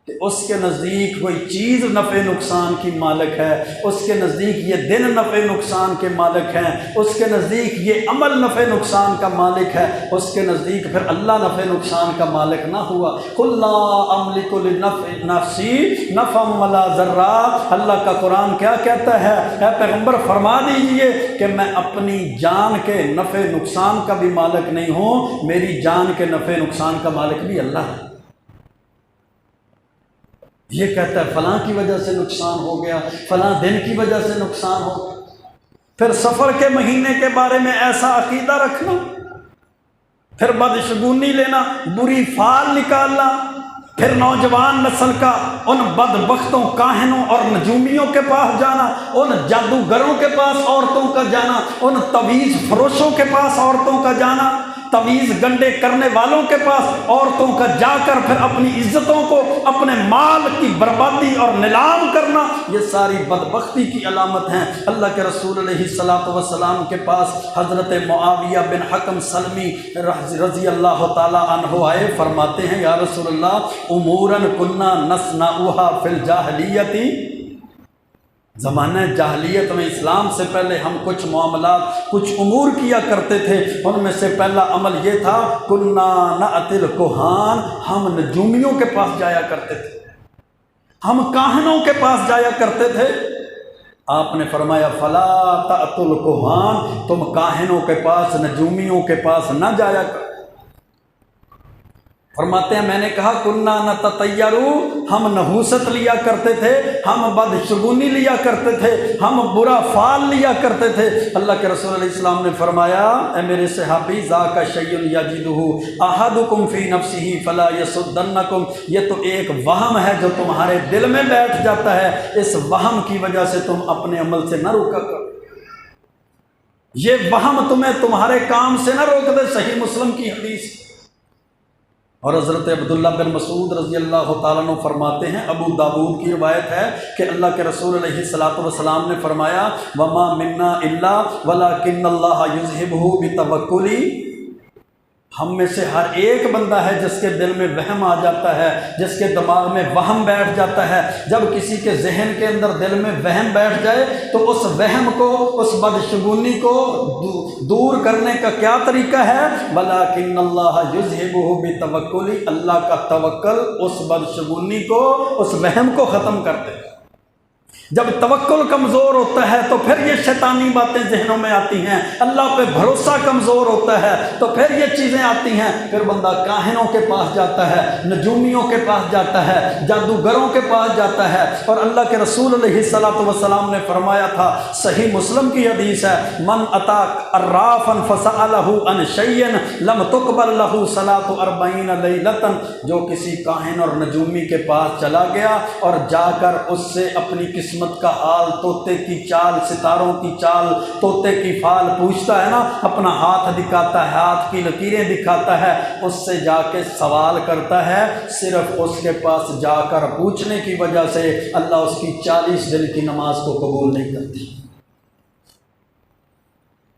کہ اس کے نزدیک کوئی چیز نفع نقصان کی مالک ہے، اس کے نزدیک یہ دن نفع نقصان کے مالک ہیں، اس کے نزدیک یہ عمل نفع نقصان کا مالک ہے، اس کے نزدیک پھر اللہ نفع نقصان کا مالک نہ ہوا۔ قل لا املک لنفسی نفعا ولا ضرا، اللہ کا قرآن کیا کہتا ہے؟ اے پیغمبر فرما دیجئے کہ میں اپنی جان کے نفع نقصان کا بھی مالک نہیں ہوں، میری جان کے نفع نقصان کا مالک بھی اللہ ہے۔ یہ کہتا ہے فلاں کی وجہ سے نقصان ہو گیا، فلاں دن کی وجہ سے نقصان ہو گیا، پھر سفر کے مہینے کے بارے میں ایسا عقیدہ رکھنا، پھر بدشگونی لینا، بری فال نکالنا، پھر نوجوان نسل کا ان بدبختوں کاہنوں اور نجومیوں کے پاس جانا، ان جادوگروں کے پاس عورتوں کا جانا، ان تویز فروشوں کے پاس عورتوں کا جانا، تویز گنڈے کرنے والوں کے پاس عورتوں کا جا کر پھر اپنی عزتوں کو، اپنے مال کی بربادی اور نیلام کرنا، یہ ساری بدبختی کی علامت ہیں۔ اللہ کے رسول علیہ الصلوۃ والسلام کے پاس حضرت معاویہ بن حکم سلمی رضی اللہ تعالی عنہ آئے، فرماتے ہیں یا رسول اللہ اموراً کنا نصنعها فی الجاہلیت، زمانہ جاہلیت میں اسلام سے پہلے ہم کچھ معاملات، کچھ امور کیا کرتے تھے، ان میں سے پہلا عمل یہ تھا کنا نأتی الکہان، ہم نجومیوں کے پاس جایا کرتے تھے، ہم کاہنوں کے پاس جایا کرتے تھے۔ آپ نے فرمایا فلا تأتوا الکہان، تم کاہنوں کے پاس، نجومیوں کے پاس نہ جایا کرو۔ فرماتے ہیں میں نے کہا کننا نتطیروا، ہم نحوست لیا کرتے تھے، ہم بدشگونی لیا کرتے تھے، ہم برا فعل لیا کرتے تھے۔ اللہ کے رسول علیہ السلام نے فرمایا اے میرے صحابی ذاک شیء یجدہ احدکم فی نفسہ فلا یصدنکم، یہ تو ایک وہم ہے جو تمہارے دل میں بیٹھ جاتا ہے، اس وہم کی وجہ سے تم اپنے عمل سے نہ روکا کرو، یہ وہم تمہیں تمہارے کام سے نہ روک دے۔ صحیح مسلم کی حدیث۔ اور حضرت عبداللہ بن مسعود رضی اللہ تعالیٰ عنہ فرماتے ہیں، ابو داود کی روایت ہے کہ اللہ کے رسول علیہ الصلوۃ والسلام نے فرمایا وما منا الا ولکن اللہ یذہبہ بتوکلی، ہم میں سے ہر ایک بندہ ہے جس کے دل میں وہم آ جاتا ہے، جس کے دماغ میں وہم بیٹھ جاتا ہے۔ جب کسی کے ذہن کے اندر دل میں وہم بیٹھ جائے تو اس وہم کو، اس بدشگونی کو دور کرنے کا کیا طریقہ ہے؟ وَلَٰكِنَّ اللَّهَ يُذْهِبُهُ بِتَوَكُّلِ، اللہ کا توکل اس بدشگونی کو، اس وہم کو ختم کر دے۔ جب توکل کمزور ہوتا ہے تو پھر یہ شیطانی باتیں ذہنوں میں آتی ہیں، اللہ پہ بھروسہ کمزور ہوتا ہے تو پھر یہ چیزیں آتی ہیں، پھر بندہ کاہنوں کے پاس جاتا ہے، نجومیوں کے پاس جاتا ہے، جادوگروں کے پاس جاتا ہے۔ اور اللہ کے رسول علیہ الصلوۃ والسلام نے فرمایا تھا، صحیح مسلم کی حدیث ہے، من اتی عرافا فسألہ عن شیء لم تقبل له صلاۃ 40 لیلۃ، جو کسی کاہن اور نجومی کے پاس چلا گیا اور جا کر اس سے اپنی قسمت کا حال، طوطے کی چال، ستاروں کی چال، طوطے کی فال پوچھتا ہے نا، اپنا ہاتھ دکھاتا ہے، ہاتھ کی لکیریں دکھاتا ہے، اس سے جا کے سوال کرتا ہے، صرف اس کے پاس جا کر پوچھنے کی وجہ سے اللہ اس کی 40 دن کی نماز کو قبول نہیں کرتی،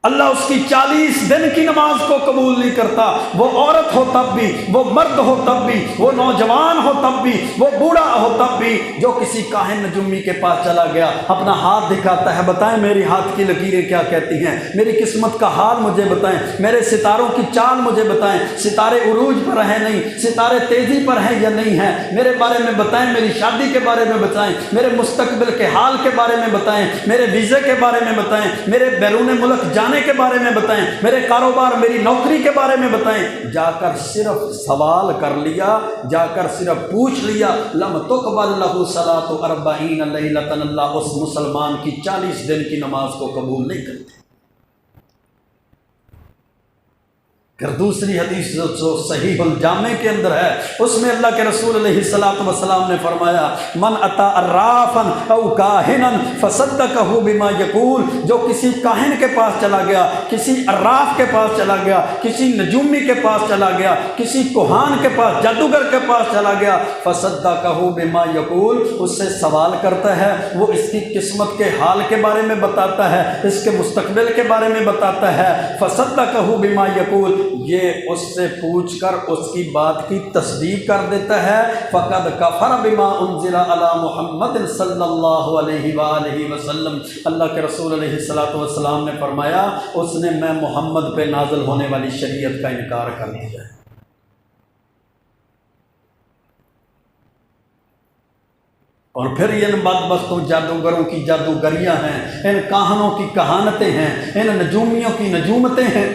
اللہ اس کی 40 دن کی نماز کو قبول نہیں کرتا۔ وہ عورت ہو تب بھی، وہ مرد ہو تب بھی، وہ نوجوان ہو تب بھی، وہ بوڑھا ہو تب بھی، جو کسی کاہن نجومی کے پاس چلا گیا، اپنا ہاتھ دکھاتا ہے، بتائیں میری ہاتھ کی لکیریں کیا کہتی ہیں، میری قسمت کا حال مجھے بتائیں، میرے ستاروں کی چال مجھے بتائیں، ستارے عروج پر ہیں نہیں، ستارے تیزی پر ہیں یا نہیں ہیں، میرے بارے میں بتائیں، میری شادی کے بارے میں بتائیں، میرے مستقبل کے حال کے بارے میں بتائیں، میرے ویزے کے بارے میں بتائیں، میرے بیرون ملک جانے کے بارے میں بتائیں، میرے کاروبار، میری نوکری کے بارے میں بتائیں۔ جا کر صرف سوال کر لیا، جا کر صرف پوچھ لیا، لم تقبل له صلاۃ 40 لیلۃ، اللہ اس مسلمان کی 40 دن کی نماز کو قبول نہیں کرتے۔ پھر دوسری حدیث جو صحیح الجامع کے اندر ہے، اس میں اللہ کے رسول علیہ الصلوۃ والسلام نے فرمایا من اتی عرافا او کاہنا فصدقہ بما یقول، جو کسی کاہن کے پاس چلا گیا، کسی عراف کے پاس چلا گیا، کسی نجومی کے پاس چلا گیا، کسی کوہان کے پاس، جادوگر کے پاس چلا گیا، فصدقہ بما یقول، اس سے سوال کرتا ہے، وہ اس کی قسمت کے حال کے بارے میں بتاتا ہے، اس کے مستقبل کے بارے میں بتاتا ہے، فصدقہ بما یقول، یہ اس سے پوچھ کر اس کی بات کی تصدیق کر دیتا ہے، فقد کفر بما انزل علی محمد صلی اللہ علیہ وآلہ وسلم، اللہ کے رسول علیہ الصلوۃ والسلام نے فرمایا اس نے میں محمد پہ نازل ہونے والی شریعت کا انکار کر دیا ہے۔ اور پھر ان بدبختوں جادوگروں کی جادوگریاں ہیں، ان کاہنوں کی کہانتیں ہیں، ان نجومیوں کی نجومتیں ہیں۔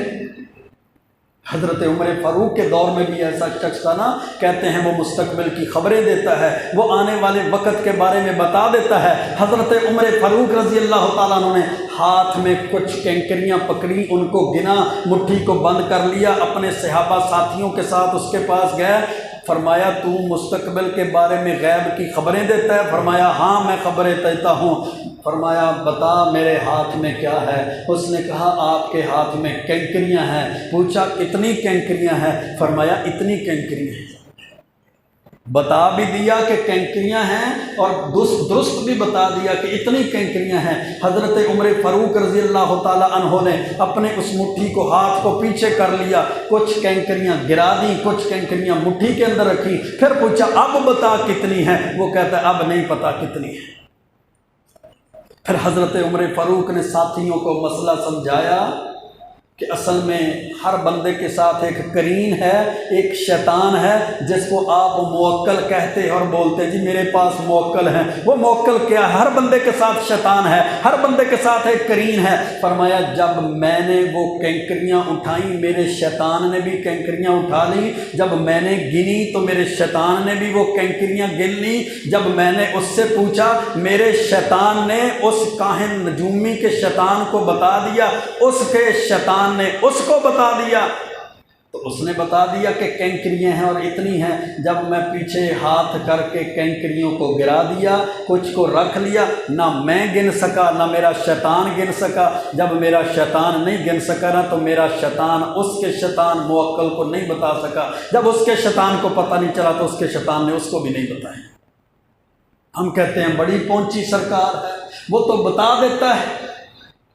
حضرت عمر فاروق کے دور میں بھی ایسا شخص تھا نا، کہتے ہیں وہ مستقبل کی خبریں دیتا ہے، وہ آنے والے وقت کے بارے میں بتا دیتا ہے۔ حضرت عمر فاروق رضی اللہ تعالیٰ عنہ نے ہاتھ میں کچھ کینکریاں پکڑی، ان کو گنا، مٹھی کو بند کر لیا، اپنے صحابہ ساتھیوں کے ساتھ اس کے پاس گئے، فرمایا تو مستقبل کے بارے میں غیب کی خبریں دیتا ہے؟ فرمایا ہاں میں خبریں دیتا ہوں۔ فرمایا بتا میرے ہاتھ میں کیا ہے؟ اس نے کہا آپ کے ہاتھ میں کینکریاں ہیں۔ پوچھا کتنی کینکریاں ہیں؟ فرمایا اتنی کینکریاں ہیں۔ بتا بھی دیا کہ کینکریاں ہیں اور درست بھی بتا دیا کہ اتنی کینکریاں ہیں۔ حضرت عمر فاروق رضی اللہ تعالیٰ عنہ نے اپنے اس مٹھی کو، ہاتھ کو پیچھے کر لیا، کچھ کینکریاں گرا دیں، کچھ کینکریاں مٹھی کے اندر رکھی، پھر پوچھا اب بتا کتنی ہیں؟ وہ کہتا ہے اب نہیں پتا کتنی ہے۔ پھر حضرت عمر فاروق نے ساتھیوں کو مسئلہ سمجھایا کہ اصل میں ہر بندے کے ساتھ ایک کرین ہے، ایک شیطان ہے جس کو آپ موکل کہتے ہیں اور بولتے جی میرے پاس موکل ہیں۔ وہ موکل کیا ہے؟ ہر بندے کے ساتھ شیطان ہے، ہر بندے کے ساتھ ایک کرین ہے۔ فرمایا جب میں نے وہ کینکریاں اٹھائیں میرے شیطان نے بھی کینکریاں اٹھا لیں، جب میں نے گنی تو میرے شیطان نے بھی وہ کینکریاں گن لیں، جب میں نے اس سے پوچھا میرے شیطان نے اس کاہن نجومی کے شیطان کو بتا دیا، اس کے شیطان نے اس کو بتا دیا، تو اس نے بتا دیا کہ کینکریاں ہیں اور اتنی ہیں۔ جب میں پیچھے ہاتھ کر کے کینکریوں کو گرا دیا، کچھ کو رکھ لیا، نہ میں گن سکا نہ میرا شیطان گن سکا۔ جب میرا شیطان نہیں گن سکا نا تو میرا شیطان اس کے شیطان موکل کو نہیں بتا سکا۔ جب اس کے شیطان کو پتہ نہیں چلا تو اس کے شیطان نے اس کو بھی نہیں بتایا۔ ہم کہتے ہیں بڑی پہنچی سرکار ہے، وہ تو بتا دیتا ہے۔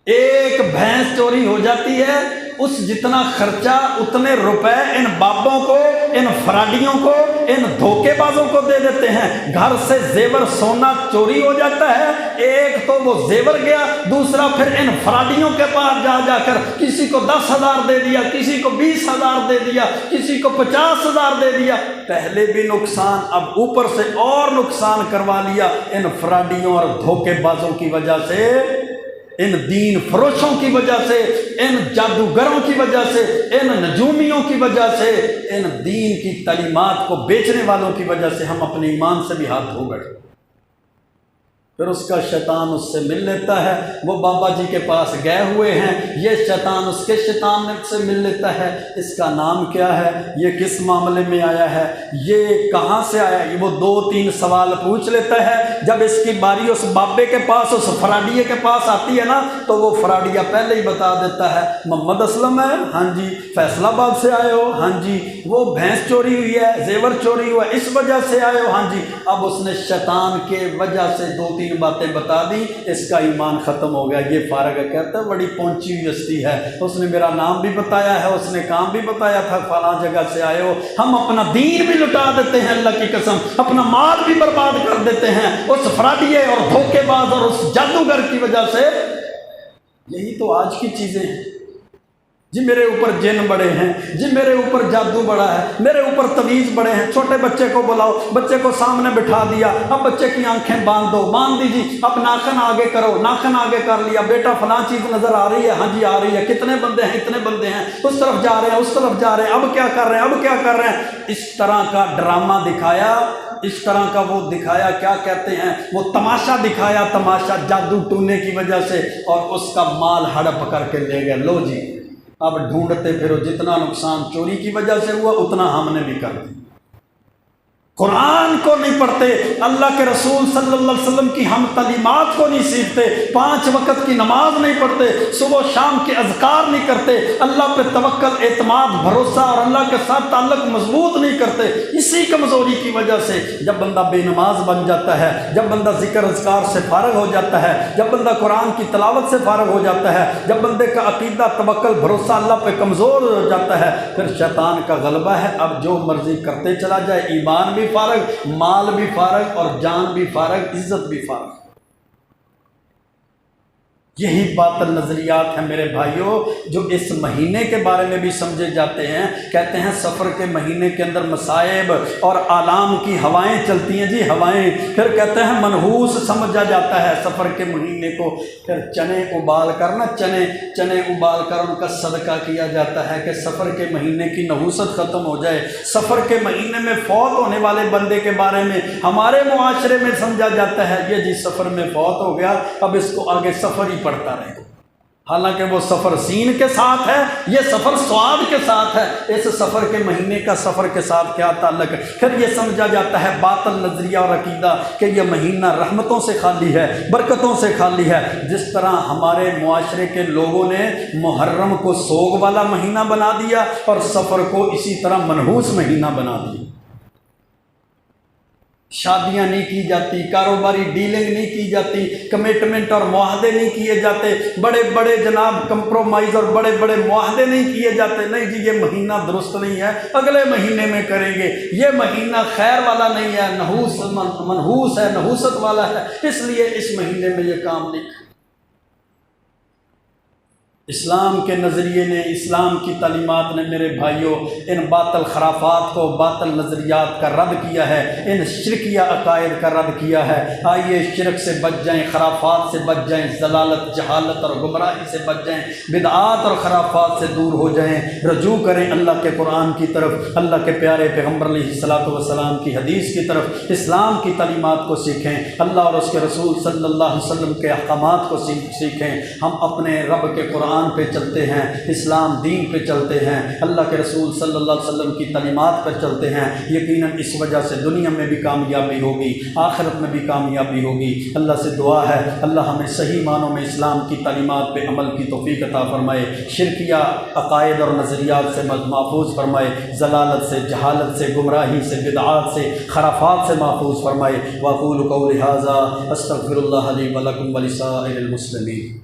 ایک بھینس چوری ہو جاتی ہے، اس جتنا خرچہ اتنے روپے ان بابوں کو، ان فراڈیوں کو، ان دھوکے بازوں کو دے دیتے ہیں۔ گھر سے زیور سونا چوری ہو جاتا ہے، ایک تو وہ زیور گیا، دوسرا پھر ان فراڈیوں کے پاس جا کر کسی کو 10,000 دے دیا، کسی کو 20,000 دے دیا، کسی کو 50,000 دے دیا۔ پہلے بھی نقصان، اب اوپر سے اور نقصان کروا لیا ان فراڈیوں اور دھوکے بازوں کی وجہ سے، ان دین فروشوں کی وجہ سے، ان جادوگروں کی وجہ سے، ان نجومیوں کی وجہ سے، ان دین کی تعلیمات کو بیچنے والوں کی وجہ سے ہم اپنے ایمان سے بھی ہاتھ دھو بیٹھے۔ پھر اس کا شیطان اس سے مل لیتا ہے، وہ بابا جی کے پاس گئے ہوئے ہیں، یہ شیطان اس کے شیطان سے مل لیتا ہے۔ اس کا نام کیا ہے؟ یہ کس معاملے میں آیا ہے؟ یہ کہاں سے آیا؟ یہ وہ 2-3 سوال پوچھ لیتا ہے۔ جب اس کی باری اس بابے کے پاس، اس فراڈیے کے پاس آتی ہے نا تو وہ فراڈیا پہلے ہی بتا دیتا ہے محمد اسلم ہے، ہاں جی۔ فیصل آباد سے آئے ہو، ہاں جی۔ وہ بھینس چوری ہوئی ہے، زیور چوری ہوا ہے، اس وجہ سے آئے ہو، ہاں جی۔ اب اس نے شیطان کے وجہ سے 2-3 باتیں بتا دی، اس کا ایمان ختم ہو گیا۔ یہ فارغ ہے، کہتا ہے بڑی پہنچی ہوئی ہستی ہے، اس نے میرا نام بھی بتایا ہے، اس نے کام بھی بتایا تھا، فلاں جگہ سے آئے ہو۔ ہم اپنا دین بھی لٹا دیتے ہیں، اللہ کی قسم اپنا مال بھی برباد کر دیتے ہیں اس فراڈیے اور دھوکے باز اور اس جادوگر کی وجہ سے۔ یہی تو آج کی چیزیں ہیں جی۔ میرے اوپر جن بڑے ہیں جی، میرے اوپر جادو بڑا ہے، میرے اوپر تویز بڑے ہیں۔ چھوٹے بچے کو بلاؤ، بچے کو سامنے بٹھا دیا، اب بچے کی آنکھیں باندھ دو، باندھ دی جی، اب ناخن آگے کرو، ناخن آگے کر لیا، بیٹا فلاں چیز نظر آ رہی ہے، ہاں جی آ رہی ہے، کتنے بندے ہیں، اتنے بندے ہیں، اس طرف جا رہے ہیں، اس طرف جا رہے ہیں، اب کیا کر رہے ہیں، اب کیا کر رہے ہیں۔ اس طرح کا ڈرامہ دکھایا، اس طرح کا وہ دکھایا، کیا کہتے ہیں وہ تماشا دکھایا، تماشا جادو ٹونے کی وجہ سے، اور اس کا مال ہڑپ کر کے لے گئے۔ لو جی اب ڈھونڈتے پھرو، جتنا نقصان چوری کی وجہ سے ہوا اتنا ہم نے بھی کر دیا۔ قرآن کو نہیں پڑھتے، اللہ کے رسول صلی اللہ علیہ وسلم کی ہم تعلیمات کو نہیں سیکھتے، 5 وقت کی نماز نہیں پڑھتے، صبح و شام کے اذکار نہیں کرتے، اللہ پہ توکل، اعتماد، بھروسہ اور اللہ کے ساتھ تعلق مضبوط نہیں کرتے۔ اسی کمزوری کی وجہ سے جب بندہ بے نماز بن جاتا ہے، جب بندہ ذکر اذکار سے فارغ ہو جاتا ہے، جب بندہ قرآن کی تلاوت سے فارغ ہو جاتا ہے، جب بندے کا عقیدہ، توکل، بھروسہ اللہ پہ کمزور ہو جاتا ہے، پھر شیطان کا غلبہ ہے۔ اب جو مرضی کرتے چلا جائے، ایمان بھی فارغ، مال بھی فارغ اور جان بھی فارغ، عزت بھی فارغ۔ یہی باطل نظریات ہیں میرے بھائیوں، جو اس مہینے کے بارے میں بھی سمجھے جاتے ہیں۔ کہتے ہیں سفر کے مہینے کے اندر مصائب اور آلام کی ہوائیں چلتی ہیں جی، ہوائیں۔ پھر کہتے ہیں منحوس سمجھا جاتا ہے سفر کے مہینے کو۔ پھر چنے ابال کر نا، چنے ابال کر ان کا صدقہ کیا جاتا ہے کہ سفر کے مہینے کی نحوست ختم ہو جائے۔ سفر کے مہینے میں فوت ہونے والے بندے کے بارے میں ہمارے معاشرے میں سمجھا جاتا ہے یہ جی سفر میں فوت ہو گیا، اب اس کو آگے سفر ہی پڑتا رہے۔ حالانکہ وہ سفر سین کے ساتھ ہے، یہ سفر سواد کے ساتھ ہے۔ اس سفر کے مہینے کا سفر کے ساتھ کیا تعلق ہے؟ پھر یہ سمجھا جاتا ہے باطل نظریہ اور عقیدہ کہ یہ مہینہ رحمتوں سے خالی ہے، برکتوں سے خالی ہے۔ جس طرح ہمارے معاشرے کے لوگوں نے محرم کو سوگ والا مہینہ بنا دیا اور سفر کو اسی طرح منحوس مہینہ بنا دیا۔ شادیاں نہیں کی جاتی، کاروباری ڈیلنگ نہیں کی جاتی، کمٹمنٹ اور معاہدے نہیں کیے جاتے، بڑے بڑے جناب کمپرومائز اور بڑے بڑے معاہدے نہیں کیے جاتے۔ نہیں جی یہ مہینہ درست نہیں ہے، اگلے مہینے میں کریں گے، یہ مہینہ خیر والا نہیں ہے، منحوس ہے، نحوست والا ہے، اس لیے اس مہینے میں یہ کام نہیں۔ اسلام کے نظریے نے، اسلام کی تعلیمات نے میرے بھائیوں ان باطل خرافات کو، باطل نظریات کا رد کیا ہے، ان شرکیہ عقائد کا رد کیا ہے۔ آئیے شرک سے بچ جائیں، خرافات سے بچ جائیں، ضلالت، جہالت اور گمراہی سے بچ جائیں، بدعات اور خرافات سے دور ہو جائیں، رجوع کریں اللہ کے قرآن کی طرف، اللہ کے پیارے پیغمبر علیہ الصلوۃ والسلام کی حدیث کی طرف، اسلام کی تعلیمات کو سیکھیں، اللہ اور اس کے رسول صلی اللہ علیہ وسلم کے احکامات کو سیکھیں۔ ہم اپنے رب کے قرآن پہ چلتے ہیں، اسلام دین پہ چلتے ہیں، اللہ کے رسول صلی اللہ علیہ وسلم کی تعلیمات پر چلتے ہیں، یقیناً اس وجہ سے دنیا میں بھی کامیابی ہوگی، آخرت میں بھی کامیابی ہوگی۔ اللہ سے دعا ہے اللہ ہمیں صحیح معنوں میں اسلام کی تعلیمات پہ عمل کی توفیق عطا فرمائے، شرکیہ عقائد اور نظریات سے محفوظ فرمائے، ضلالت سے، جہالت سے، گمراہی سے، بدعات سے، خرافات سے محفوظ فرمائے۔ واقول قولی ھذا استغفر اللہ لی ولکم ولسائر المسلمین۔